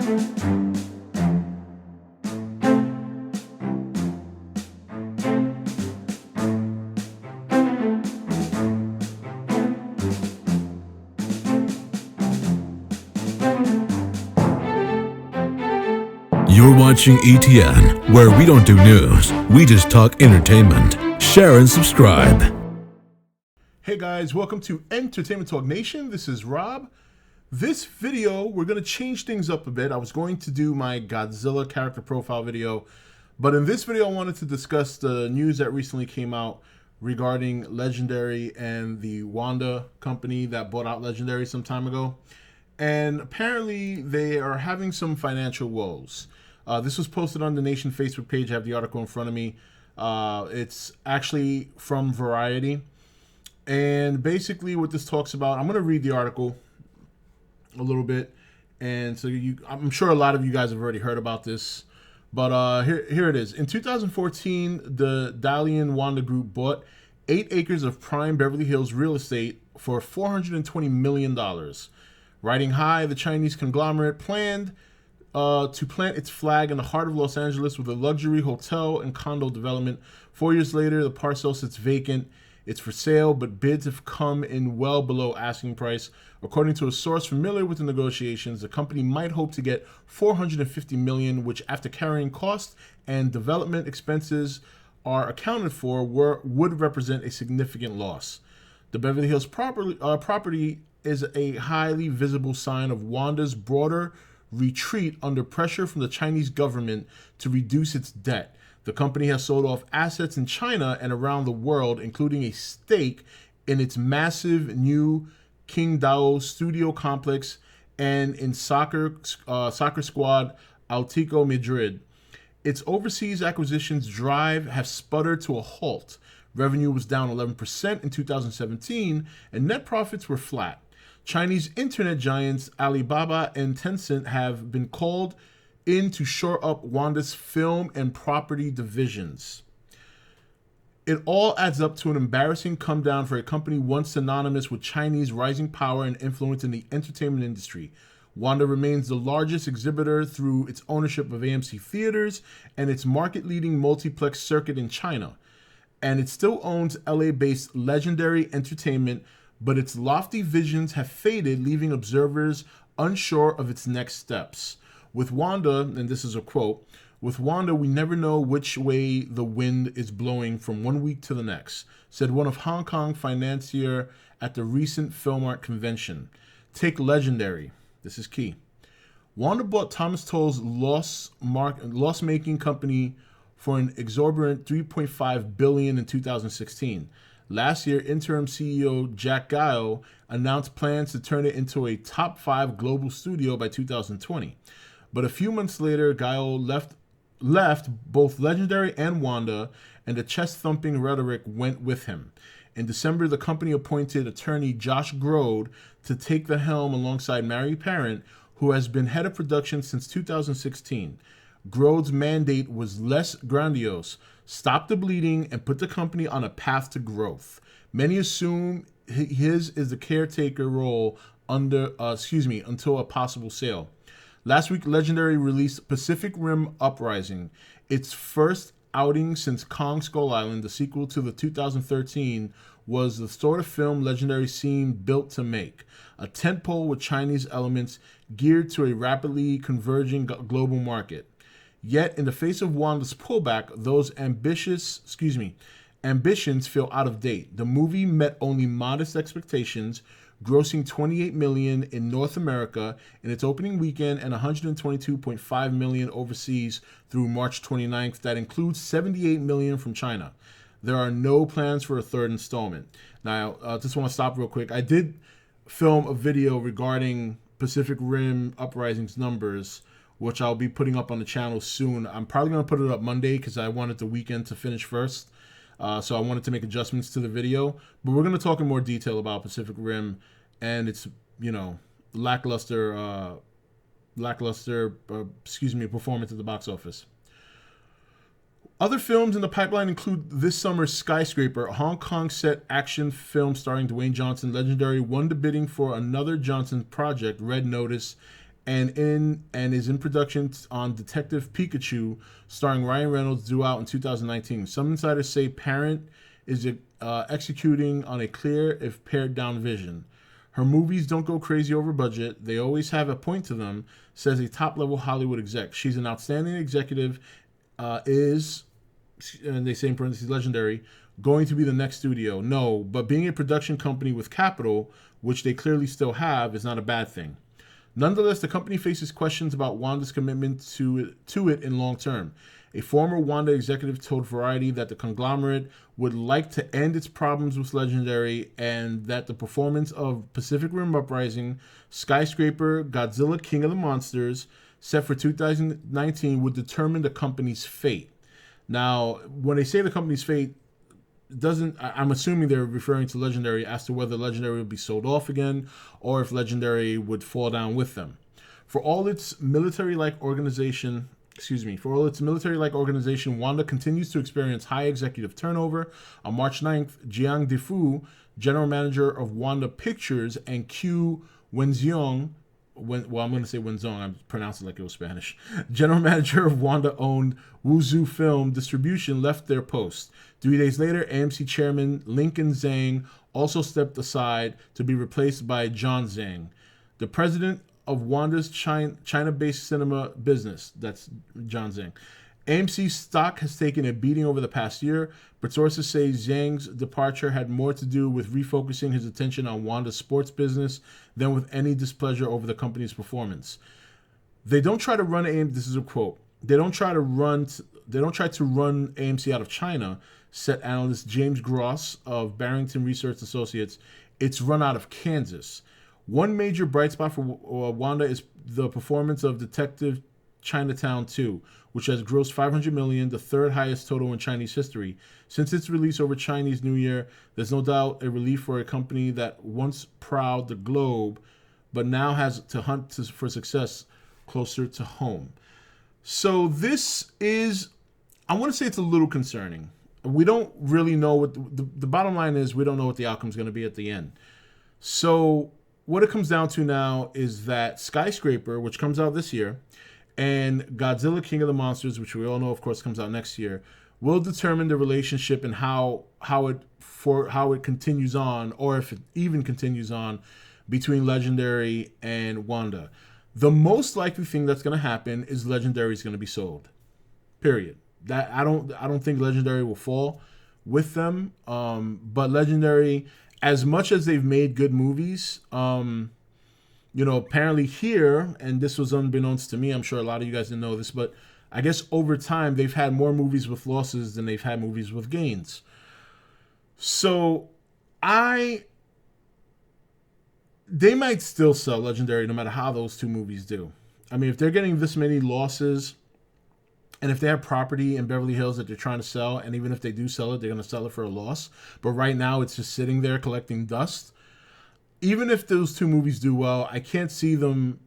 You're watching E.T.N, where we don't do news, we just talk entertainment. Share and subscribe. Hey guys, welcome to Entertainment Talk Nation. This is Rob. This video, we're going to change things up a bit. I was going to do my Godzilla character profile video, but in this video I wanted to discuss the news that recently came out regarding Legendary and the Wanda company that bought out Legendary some time ago. And apparently they are having some financial woes. This was posted on the Nation Facebook page. I have the article in front of me. It's actually from Variety. And basically what this talks about, I'm going to read the article a little bit. And so I'm sure a lot of you guys have already heard about this. But here it is. In 2014, the Dalian Wanda Group bought 8 acres of prime Beverly Hills real estate for $420 million. Riding high, the Chinese Conglomerate planned to plant its flag in the heart of Los Angeles with a luxury hotel and condo development. 4 years later, the parcel sits vacant. It's for sale, but bids have come in well below asking price. According to a source familiar with the negotiations, the company might hope to get $450 million, which, after carrying costs and development expenses are accounted for, would represent a significant loss. The Beverly Hills property is a highly visible sign of Wanda's broader retreat under pressure from the Chinese government to reduce its debt. The company has sold off assets in China and around the world, including a stake in its massive new Qingdao studio complex and in soccer squad Atletico Madrid. Its overseas acquisitions drive have sputtered to a halt. Revenue was down 11% in 2017, and net profits were flat. Chinese internet giants Alibaba and Tencent have been called in to shore up Wanda's film and property divisions. It all adds up to an embarrassing come down for a company once synonymous with Chinese rising power and influence in the entertainment industry. Wanda remains the largest exhibitor through its ownership of AMC Theaters and its market-leading multiplex circuit in China. And it still owns LA-based Legendary Entertainment, but its lofty visions have faded, leaving observers unsure of its next steps. With Wanda, and this is a quote, "With Wanda, we never know which way the wind is blowing from one week to the next," said one of Hong Kong financier at the recent Film Art convention. Take Legendary. This is key. Wanda bought Thomas Tull's loss-making company for an exorbitant $3.5 billion in 2016. Last year, interim CEO Jack Guile announced plans to turn it into a top 5 global studio by 2020. But a few months later, Guile left both Legendary and Wanda, and the chest-thumping rhetoric went with him. In December, the company appointed attorney Josh Groad to take the helm alongside Mary Parent, who has been head of production since 2016. Grode's mandate was less grandiose: stop the bleeding and put the company on a path to growth. Many assume his is the caretaker role until a possible sale. Last week, Legendary released Pacific Rim Uprising, its first outing since Kong Skull Island. The sequel to the 2013 was the sort of film Legendary seemed built to make, a tentpole with Chinese elements geared to a rapidly converging global market. Yet, in the face of Wanda's pullback, those ambitions feel out of date. The movie met only modest expectations, grossing $28 million in North America in its opening weekend and $122.5 million overseas through March 29th. That includes $78 million from China. There are no plans for a third installment. Now, I just want to stop real quick. I did film a video regarding Pacific Rim Uprising's numbers, which I'll be putting up on the channel soon. I'm probably going to put it up Monday because I wanted the weekend to finish first. So I wanted to make adjustments to the video. But we're going to talk in more detail about Pacific Rim and its, lackluster performance at the box office. Other films in the pipeline include this summer's Skyscraper, a Hong Kong set action film starring Dwayne Johnson. Legendary won the bidding for another Johnson project, Red Notice, and is in production on Detective Pikachu, starring Ryan Reynolds, due out in 2019. Some insiders say Parent is executing on a clear, if pared down vision. Her movies don't go crazy over budget. They always have a point to them, says a top-level Hollywood exec. She's an outstanding executive, and they say in parentheses, legendary, going to be the next studio. No, but being a production company with capital, which they clearly still have, is not a bad thing. Nonetheless, the company faces questions about Wanda's commitment to it in long term. A former Wanda executive told Variety that the conglomerate would like to end its problems with Legendary, and that the performance of Pacific Rim Uprising, Skyscraper, Godzilla King of the Monsters, set for 2019, would determine the company's fate. Now, when they say the company's fate, I'm assuming they're referring to Legendary as to whether Legendary would be sold off again or if Legendary would fall down with them. For all its military-like organization, Wanda continues to experience high executive turnover. On March 9th, Jiang Defu, general manager of Wanda Pictures, and Q Wenxiong, I'm going to say Wenzong, I'm pronouncing it like it was Spanish, general manager of Wanda-owned Wuzhu Film Distribution, left their post. 3 days later, AMC chairman Lincoln Zhang also stepped aside to be replaced by John Zhang, the president of Wanda's China-based cinema business. That's John Zhang. AMC's stock has taken a beating over the past year, but sources say Zhang's departure had more to do with refocusing his attention on Wanda's sports business than with any displeasure over the company's performance. They don't try to run AMC. This is a quote. They don't try to run AMC out of China, said analyst James Gross of Barrington Research Associates. It's run out of Kansas. One major bright spot for Wanda is the performance of Detective Chinatown 2, which has grossed $500 million, the third highest total in Chinese history. Since its release over Chinese New Year, there's no doubt a relief for a company that once prowled the globe, but now has to hunt for success closer to home. So this is, I want to say it's a little concerning. We don't really know what, the bottom line is, we don't know what the outcome is going to be at the end. So what it comes down to now is that Skyscraper, which comes out this year, and Godzilla King of the Monsters, which we all know, of course, comes out next year, will determine the relationship and how it continues on, or if it even continues on, between Legendary and Wanda. The most likely thing that's going to happen is Legendary is going to be sold. Period. That I don't think Legendary will fall with them. But Legendary, as much as they've made good movies, apparently here, and this was unbeknownst to me, I'm sure a lot of you guys didn't know this, but I guess over time they've had more movies with losses than they've had movies with gains. So they might still sell Legendary no matter how those two movies do. I mean, if they're getting this many losses, and if they have property in Beverly Hills that they're trying to sell, and even if they do sell it, they're going to sell it for a loss. But right now it's just sitting there collecting dust. Even if those two movies do well, I can't see them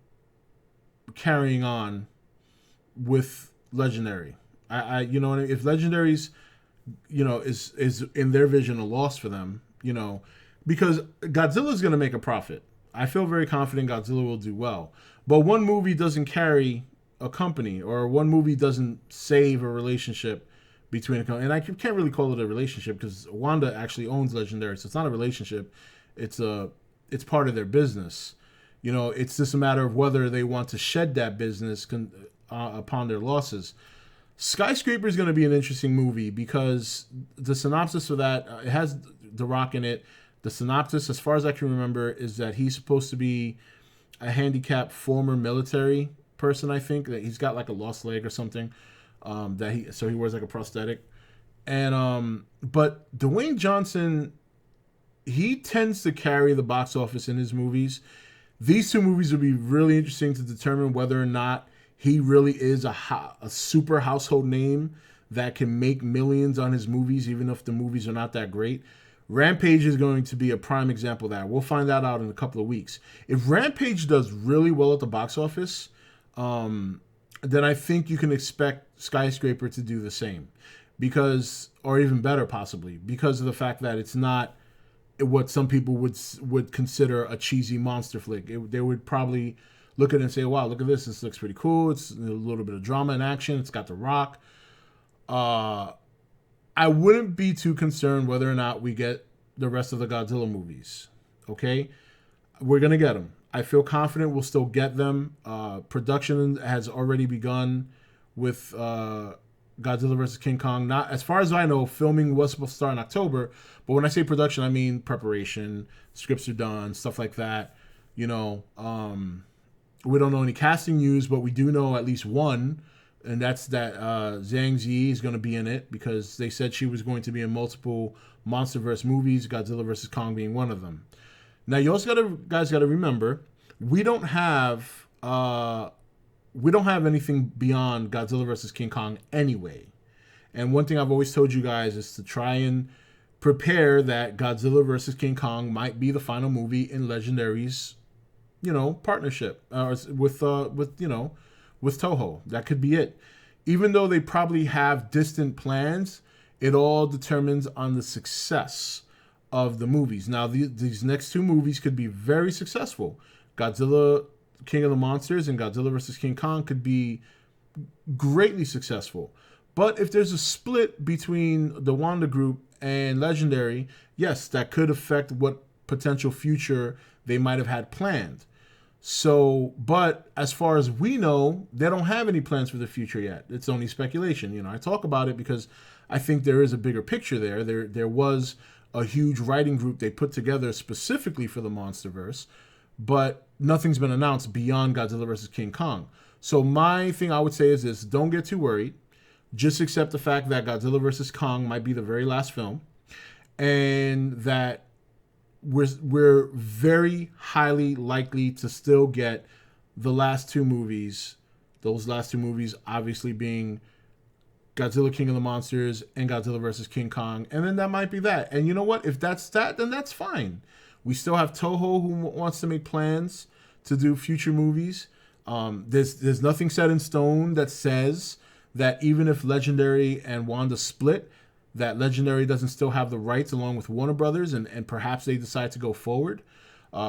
carrying on with Legendary. If Legendary's, is in their vision a loss for them, because Godzilla's going to make a profit. I feel very confident Godzilla will do well. But one movie doesn't carry a company, or one movie doesn't save a relationship between a company. And I can't really call it a relationship because Wanda actually owns Legendary, so it's not a relationship. It's part of their business. It's just a matter of whether they want to shed that business upon their losses. Skyscraper is going to be an interesting movie because the synopsis for that, it has The Rock in it. The synopsis, as far as I can remember, is that he's supposed to be a handicapped former military person. I think that he's got like a lost leg or something. So he wears like a prosthetic. And but Dwayne Johnson, he tends to carry the box office in his movies. These two movies would be really interesting to determine whether or not he really is a super household name that can make millions on his movies, even if the movies are not that great. Rampage is going to be a prime example of that. We'll find that out in a couple of weeks. If Rampage does really well at the box office, then I think you can expect Skyscraper to do the same, or even better possibly, because of the fact that it's not what some people would consider a cheesy monster flick. They would probably look at it and say, wow, look at this. This looks pretty cool. It's a little bit of drama and action. It's got The Rock. I wouldn't be too concerned whether or not we get the rest of the Godzilla movies. Okay? We're going to get them. I feel confident we'll still get them. Production has already begun with Godzilla vs. King Kong. Not, as far as I know, filming was supposed to start in October. But when I say production, I mean preparation. Scripts are done, stuff like that. We don't know any casting news, but we do know at least one, and that's that Zhang Ziyi is going to be in it, because they said she was going to be in multiple MonsterVerse movies, Godzilla vs. Kong being one of them. Now, you also guys got to remember, we don't have anything beyond Godzilla vs. King Kong anyway. And one thing I've always told you guys is to try and prepare that Godzilla vs. King Kong might be the final movie in Legendary's, partnership with Toho. That could be it. Even though they probably have distant plans, it all determines on the success of the movies. Now, these next two movies could be very successful. Godzilla King of the Monsters and Godzilla vs. King Kong could be greatly successful. But if there's a split between the Wanda Group and Legendary, yes, that could affect what potential future they might have had planned. So, but as far as we know, they don't have any plans for the future yet. It's only speculation. I talk about it because I think there is a bigger picture there. There was a huge writing group they put together specifically for the MonsterVerse, but nothing's been announced beyond Godzilla vs. King Kong. So my thing I would say is this: don't get too worried. Just accept the fact that Godzilla vs. Kong might be the very last film, and that we're very highly likely to still get the last two movies. Those last two movies obviously being Godzilla King of the Monsters and Godzilla vs. King Kong. And then that might be that. And you know what? If that's that, then that's fine. We still have Toho, who wants to make plans to do future movies. There's nothing set in stone that says that even if Legendary and Wanda split, that Legendary doesn't still have the rights along with Warner Brothers, and perhaps they decide to go forward.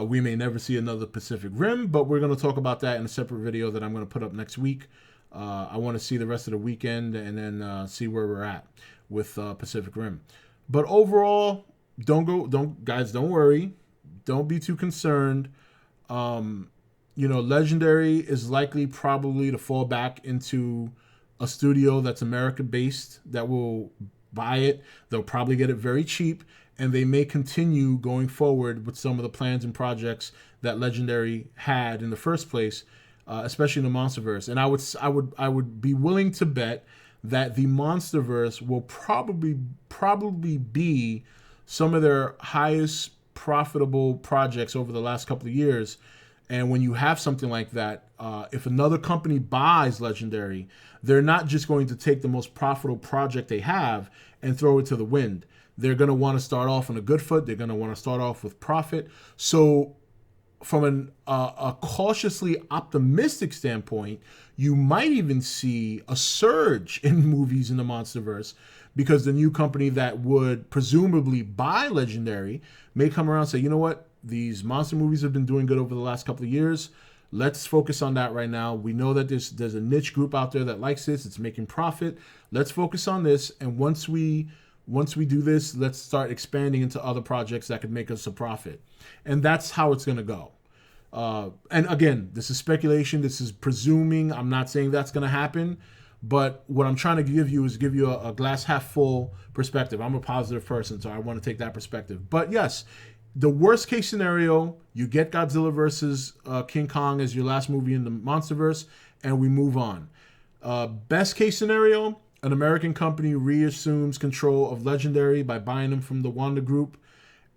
We may never see another Pacific Rim, but we're going to talk about that in a separate video that I'm going to put up next week. I want to see the rest of the weekend and then see where we're at with Pacific Rim. But overall, don't worry. Don't be too concerned. Legendary is likely probably to fall back into a studio that's America-based that will buy it. They'll probably get it very cheap, and they may continue going forward with some of the plans and projects that Legendary had in the first place, especially in the MonsterVerse. And I would be willing to bet that the MonsterVerse will probably be some of their highest profitable projects over the last couple of years. And when you have something like that, if another company buys Legendary, they're not just going to take the most profitable project they have and throw it to the wind. They're going to want to start off on a good foot. They're going to want to start off with profit. So from a cautiously optimistic standpoint, you might even see a surge in movies in the MonsterVerse, because the new company that would presumably buy Legendary may come around and say, you know what? These monster movies have been doing good over the last couple of years. Let's focus on that right now. We know that there's a niche group out there that likes this. It's making profit. Let's focus on this. And once we do this, let's start expanding into other projects that could make us a profit. And that's how it's going to go. And again, this is speculation. This is presuming. I'm not saying that's going to happen. But what I'm trying to give you is a glass half full perspective. I'm a positive person, so I want to take that perspective. But yes, the worst case scenario, you get Godzilla vs. King Kong as your last movie in the MonsterVerse, and we move on. Best case scenario, an American company reassumes control of Legendary by buying them from the Wanda Group,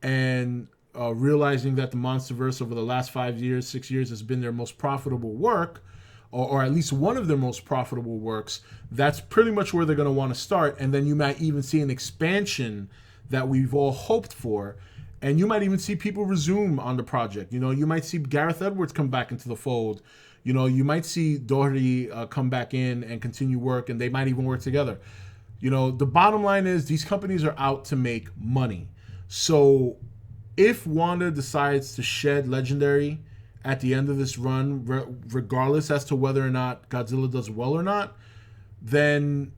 and realizing that the MonsterVerse over the last 6 years has been their most profitable work, or at least one of their most profitable works. That's pretty much where they're going to want to start. And then you might even see an expansion that we've all hoped for. And you might even see people resume on the project. You might see Gareth Edwards come back into the fold. You might see Doherty come back in and continue work, and they might even work together. The bottom line is these companies are out to make money. So if Wanda decides to shed Legendary at the end of this run, regardless as to whether or not Godzilla does well or not, then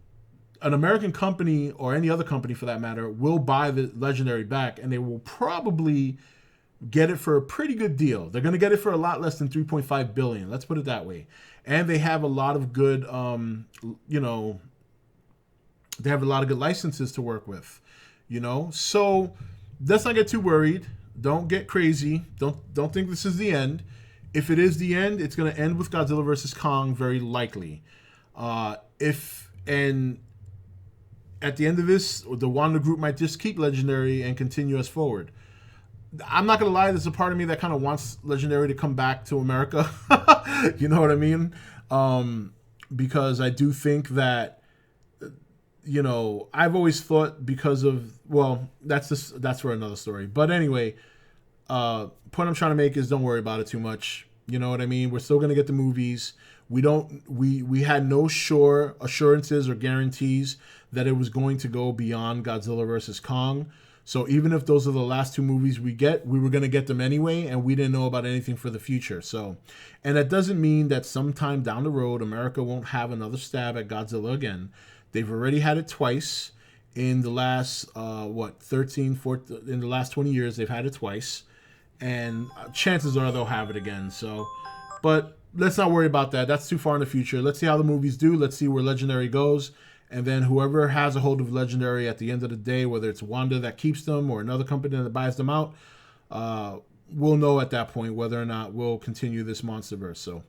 an American company, or any other company for that matter, will buy the Legendary back, and they will probably get it for a pretty good deal. They're going to get it for a lot less than $3.5 billion. Let's put it that way. And they have a lot of good, they have a lot of good licenses to work with, So let's not get too worried. Don't get crazy. Don't think this is the end. If it is the end, it's going to end with Godzilla vs. Kong, very likely. And at the end of this, the Wanda Group might just keep Legendary and continue us forward. I'm not going to lie, there's a part of me that kind of wants Legendary to come back to America. You know what I mean? Because I do think that, I've always thought because of, well, that's for another story. But anyway, point I'm trying to make is don't worry about it too much. You know what I mean? We're still going to get the movies. We had no assurances or guarantees that it was going to go beyond Godzilla vs. Kong. So even if those are the last two movies we were going to get them anyway, and we didn't know about anything for the future. So, and that doesn't mean that sometime down the road, America won't have another stab at Godzilla again. They've already had it twice in the last, 13, 14, in the last 20 years, they've had it twice. And chances are they'll have it again. So, but let's not worry about that. That's too far in the future. Let's see how the movies do. Let's see where Legendary goes. And then whoever has a hold of Legendary at the end of the day, whether it's Wanda that keeps them or another company that buys them out, we'll know at that point whether or not we'll continue this monsterverse. So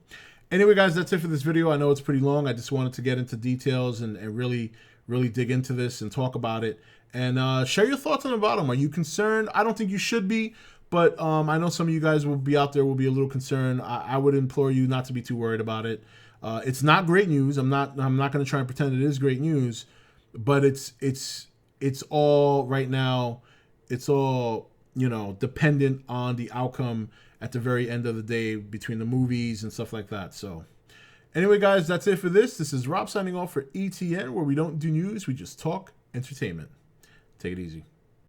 anyway, guys, that's it for this video. I know it's pretty long. I just wanted to get into details and really, really dig into this and talk about it. And share your thoughts on the bottom. Are you concerned? I don't think you should be. But I know some of you guys will be out there, will be a little concerned. I would implore you not to be too worried about it. It's not great news. I'm not going to try and pretend it is great news, but it's all right now. It's all, dependent on the outcome at the very end of the day between the movies and stuff like that. So anyway, guys, that's it for this. This is Rob signing off for E.T.N, where we don't do news. We just talk entertainment. Take it easy.